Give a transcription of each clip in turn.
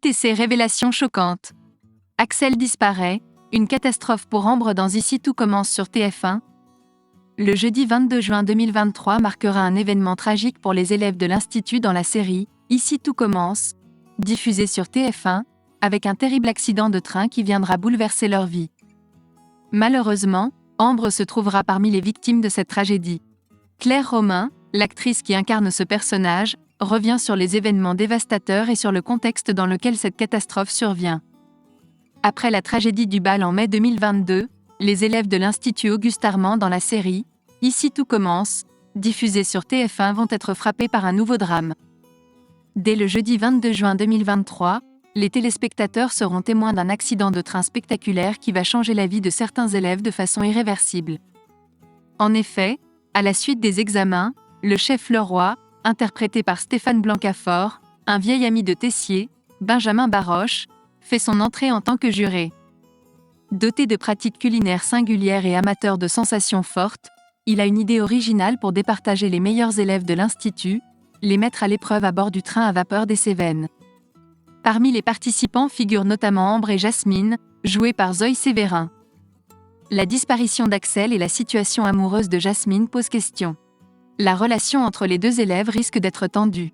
ITC révélation choquante. Axel disparaît, une catastrophe pour Ambre dans Ici tout commence sur TF1. Le jeudi 22 juin 2023 marquera un événement tragique pour les élèves de l'Institut dans la série Ici tout commence, diffusée sur TF1, avec un terrible accident de train qui viendra bouleverser leur vie. Malheureusement, Ambre se trouvera parmi les victimes de cette tragédie. Claire Romain, l'actrice qui incarne ce personnage, revient sur les événements dévastateurs et sur le contexte dans lequel cette catastrophe survient. Après la tragédie du bal en mai 2022, les élèves de l'Institut Auguste Armand dans la série « Ici tout commence », diffusée sur TF1 vont être frappés par un nouveau drame. Dès le jeudi 22 juin 2023, les téléspectateurs seront témoins d'un accident de train spectaculaire qui va changer la vie de certains élèves de façon irréversible. En effet, à la suite des examens, le chef Leroy, interprété par Stéphane Blancafort, un vieil ami de Tessier, Benjamin Baroche, fait son entrée en tant que juré. Doté de pratiques culinaires singulières et amateur de sensations fortes, il a une idée originale pour départager les meilleurs élèves de l'Institut, les mettre à l'épreuve à bord du train à vapeur des Cévennes. Parmi les participants figurent notamment Ambre et Jasmine, jouées par Zoé Sévérin. La disparition d'Axel et la situation amoureuse de Jasmine posent question. La relation entre les deux élèves risque d'être tendue.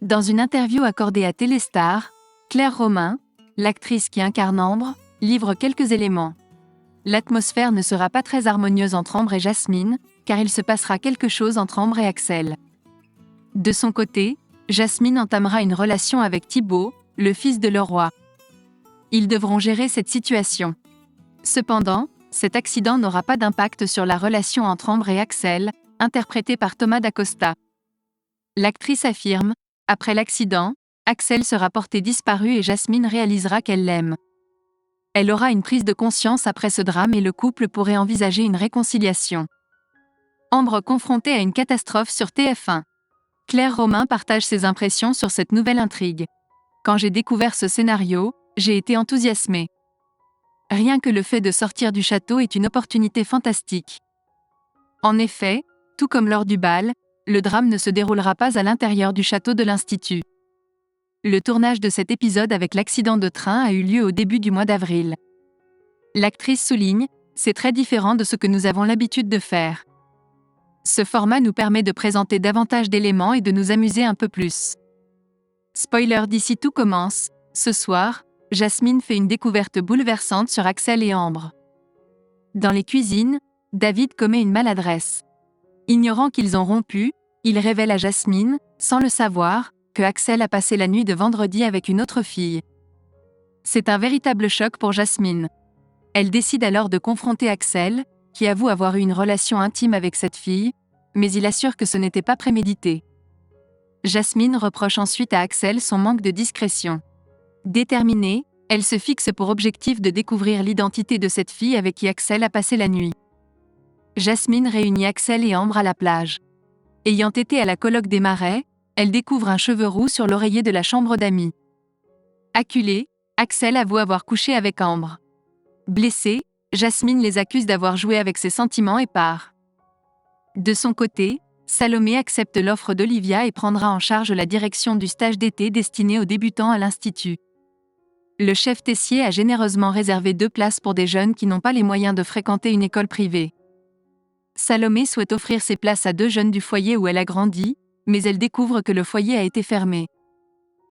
Dans une interview accordée à Téléstar, Claire Romain, l'actrice qui incarne Ambre, livre quelques éléments. L'atmosphère ne sera pas très harmonieuse entre Ambre et Jasmine, car il se passera quelque chose entre Ambre et Axel. De son côté, Jasmine entamera une relation avec Thibaut, le fils de Leroy. Ils devront gérer cette situation. Cependant, cet accident n'aura pas d'impact sur la relation entre Ambre et Axel, interprétée par Thomas Dacosta. L'actrice affirme « Après l'accident, Axel sera porté disparu et Jasmine réalisera qu'elle l'aime. Elle aura une prise de conscience après ce drame et le couple pourrait envisager une réconciliation. » Ambre confrontée à une catastrophe sur TF1. Claire Romain partage ses impressions sur cette nouvelle intrigue. « Quand j'ai découvert ce scénario, j'ai été enthousiasmée. Rien que le fait de sortir du château est une opportunité fantastique. En effet, tout comme lors du bal, le drame ne se déroulera pas à l'intérieur du château de l'Institut. Le tournage de cet épisode avec l'accident de train a eu lieu au début du mois d'avril. L'actrice souligne « C'est très différent de ce que nous avons l'habitude de faire. Ce format nous permet de présenter davantage d'éléments et de nous amuser un peu plus. » Spoiler d'Ici tout commence, ce soir, Jasmine fait une découverte bouleversante sur Axel et Ambre. Dans les cuisines, David commet une maladresse. Ignorant qu'ils ont rompu, il révèle à Jasmine, sans le savoir, que Axel a passé la nuit de vendredi avec une autre fille. C'est un véritable choc pour Jasmine. Elle décide alors de confronter Axel, qui avoue avoir eu une relation intime avec cette fille, mais il assure que ce n'était pas prémédité. Jasmine reproche ensuite à Axel son manque de discrétion. Déterminée, elle se fixe pour objectif de découvrir l'identité de cette fille avec qui Axel a passé la nuit. Jasmine réunit Axel et Ambre à la plage. Ayant été à la colloque des Marais, elle découvre un cheveu roux sur l'oreiller de la chambre d'amis. Acculé, Axel avoue avoir couché avec Ambre. Blessée, Jasmine les accuse d'avoir joué avec ses sentiments et part. De son côté, Salomé accepte l'offre d'Olivia et prendra en charge la direction du stage d'été destiné aux débutants à l'Institut. Le chef Tessier a généreusement réservé 2 places pour des jeunes qui n'ont pas les moyens de fréquenter une école privée. Salomé souhaite offrir ces places à 2 jeunes du foyer où elle a grandi, mais elle découvre que le foyer a été fermé.